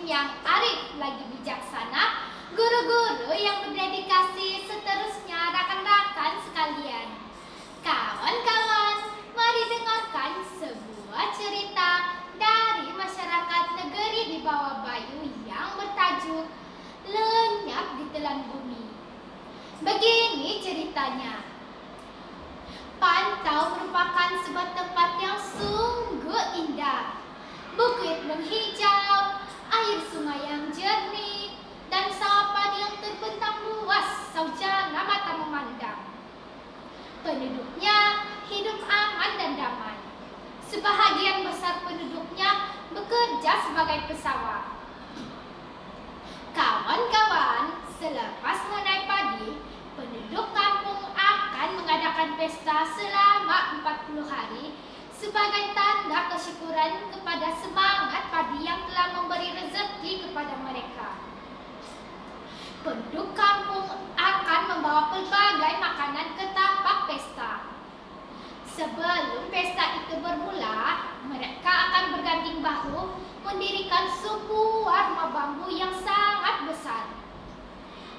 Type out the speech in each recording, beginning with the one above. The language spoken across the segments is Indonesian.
yang arif lagi bijaksana, guru-guru yang berdedikasi, seterusnya rekan-rekan sekalian. Kawan-kawan, mari dengarkan sebuah cerita dari masyarakat negeri di bawah Bayu yang bertajuk Lenyap di Telan Bumi. Begini ceritanya. Pantau merupakan sebuah tempat yang sungguh indah. Bukit menghijau, air sungai yang jernih, dan sawah padi yang terbentang luas saujana mata memandang. Penduduknya hidup aman dan damai. Sebahagian besar penduduknya bekerja sebagai pesawat. Kawan-kawan, selepas mengenai padi, penduduk kampung akan mengadakan pesta selama 40 hari sebagai tanda kesyukuran kepada semangat padi yang telah memberi rezeki kepada mereka. Penduduk kampung akan membawa pelbagai makanan ke tapak pesta. Sebelum pesta itu bermula, mereka akan berganding bahu mendirikan sebuah rumah bambu yang sangat besar.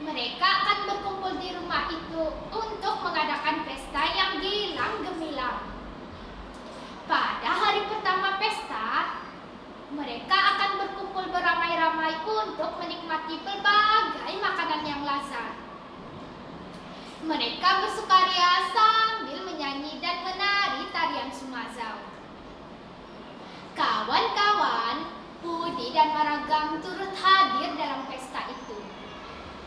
Mereka akan berkumpul di rumah itu untuk mengadakan pesta yang gilang gemilang. Pada hari pertama pesta, mereka akan berkumpul beramai-ramai untuk menikmati berbagai makanan yang lazat. Mereka bersukaria sambil menyanyi dan menari tarian Sumazau. Kawan-kawan, Budi dan Maragam turut hadir dalam pesta itu.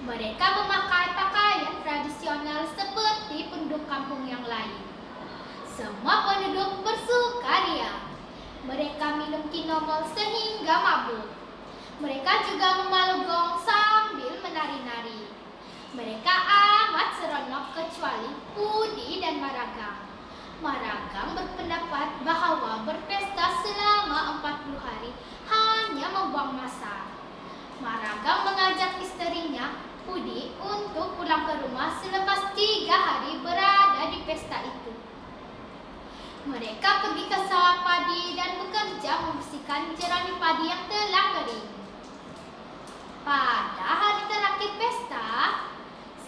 Mereka memakai pakaian tradisional seperti penduduk kampung yang lain. Semua penduduk bersukaria. Mereka minum kinomol sehingga mabuk. Mereka juga memalu gong sambil menari-nari. Mereka amat seronok kecuali Budi dan Maragam. Maragam berpendapat bahwa berpesta selama 40 hari hanya membuang masa. Maragam mengajak istrinya, Budi, untuk pulang ke rumah selepas 3 hari berada di pesta itu. Mereka pergi ke sawah padi dan bekerja membersihkan jerami padi yang telah kering. Pada hari terakhir pesta,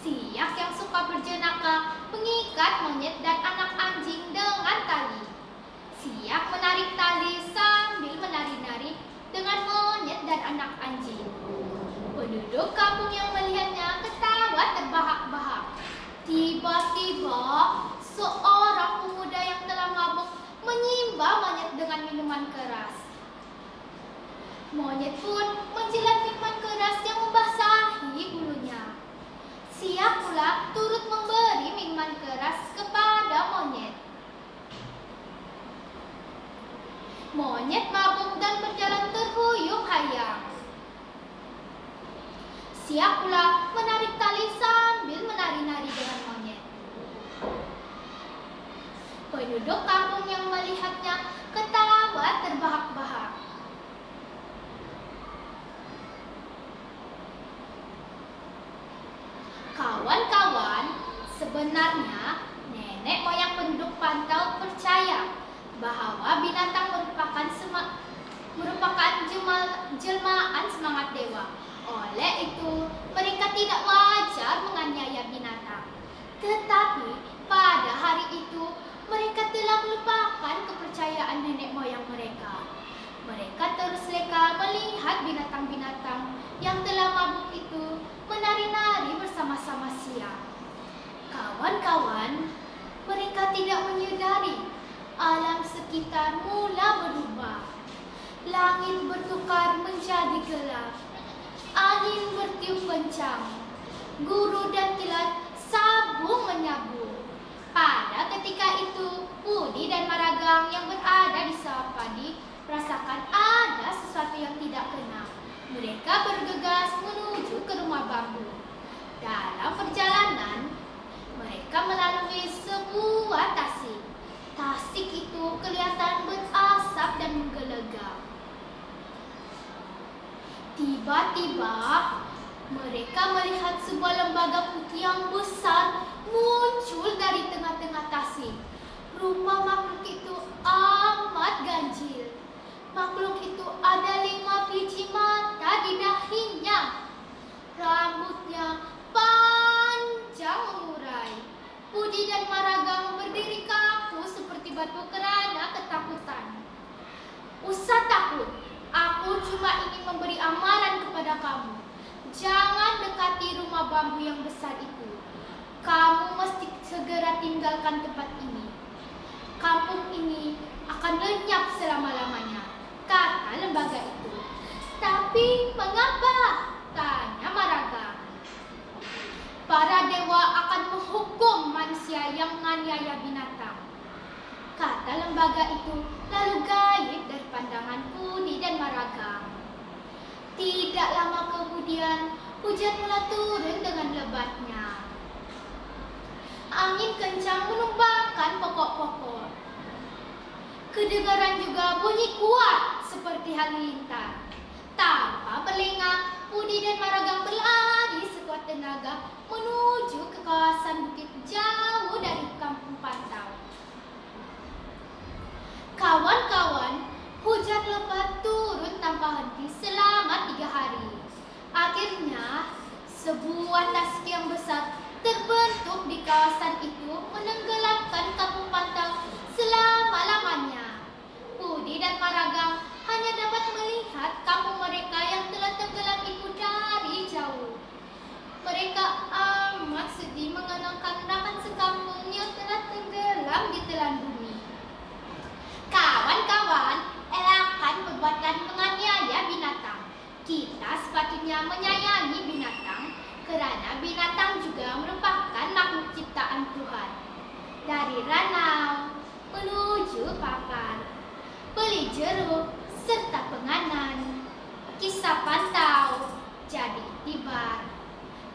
Siak yang suka berjenaka mengikat monyet dan anak anjing dengan tali. Siak menarik tali sambil menari-nari dengan monyet dan anak anjing. Penduduk kampung yang melihatnya ketawa terbahak-bahak. Tiba-tiba, seorang pemuda yang telah mabuk menyimbau monyet dengan minuman keras. Monyet pun menjilat minuman keras yang membasahi bulunya. Siak pula turut memberi minuman keras kepada monyet. Monyet mabuk dan berjalan terhuyung-hayang. Siak pula menarik tali sambil menari-nari dengan monyet. Penduduk kampung yang melihatnya ketawa terbahak-bahak. Kawan-kawan, sebenarnya nenek moyang penduduk Pantau percaya bahwa binatang merupakan jelmaan semangat dewa. Oleh itu, mereka tidak wajar menganiaya binatang. Tetapi pada hari itu, mereka telah melupakan kepercayaan nenek moyang mereka. Mereka terus leka melihat binatang-binatang yang telah mabuk itu menari-nari bersama-sama Siak. Kawan-kawan, mereka tidak menyadari alam sekitar mula berubah. Langit bertukar menjadi gelap. Angin bertiup kencang. Guru dan kilat sabung menyabung. Pada ketika itu, Budi dan Maragam yang berada di sawah padi merasakan ada sesuatu yang tidak kena. Mereka bergegas menuju ke rumah bambu. Dalam perjalanan, mereka melalui sebuah tasik. Tasik itu kelihatan berasap dan menggelegak. Tiba-tiba, mereka melihat sebuah lembaga putih yang besar muncul dari tengah-tengah tasik. Rupa makhluk itu amat ganjil. Makhluk itu ada 5 biji mata di meninggalkan tempat ini. Kampung ini akan lenyap selama-lamanya, kata lembaga itu. Tapi mengapa? Tanya Maraga. Para dewa akan menghukum manusia yang menganiaya binatang, kata lembaga itu, lalu gaib dari pandangan Pudi dan Maraga. Tidak lama kemudian, hujan mulai turun dengan lebatnya. Angin kencang menumbangkan pokok-pokok. Kedengaran juga bunyi kuat seperti halilintar. Tanpa berlengah, Pudi dan Maraga berlari sekuat tenaga menuju ke kawasan bukit jauh dari kampung pantau. Kawan-kawan, hujan lebat turun tanpa henti selama 3 hari. Akhirnya, sebuah tasik yang besar terbentuk di kawasan itu menenggelamkan kampung pantau selama-lamanya. Pudi dan Maraga hanya dapat melihat kampung mereka yang telah tenggelam itu dari jauh. Mereka amat sedih mengenangkan rekan sekampung yang telah tenggelam di telan bumi. Kawan-kawan, elakkan perbuatan menganiaya binatang. Kita sepatutnya menyayangi binatang, karena binatang juga merupakan makhluk ciptaan Tuhan. Dari ranau menuju papan, beli jeruk serta penganan, kisah pantau jadi tibar,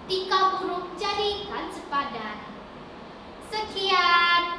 tika burung jadikan sepadan. Sekian.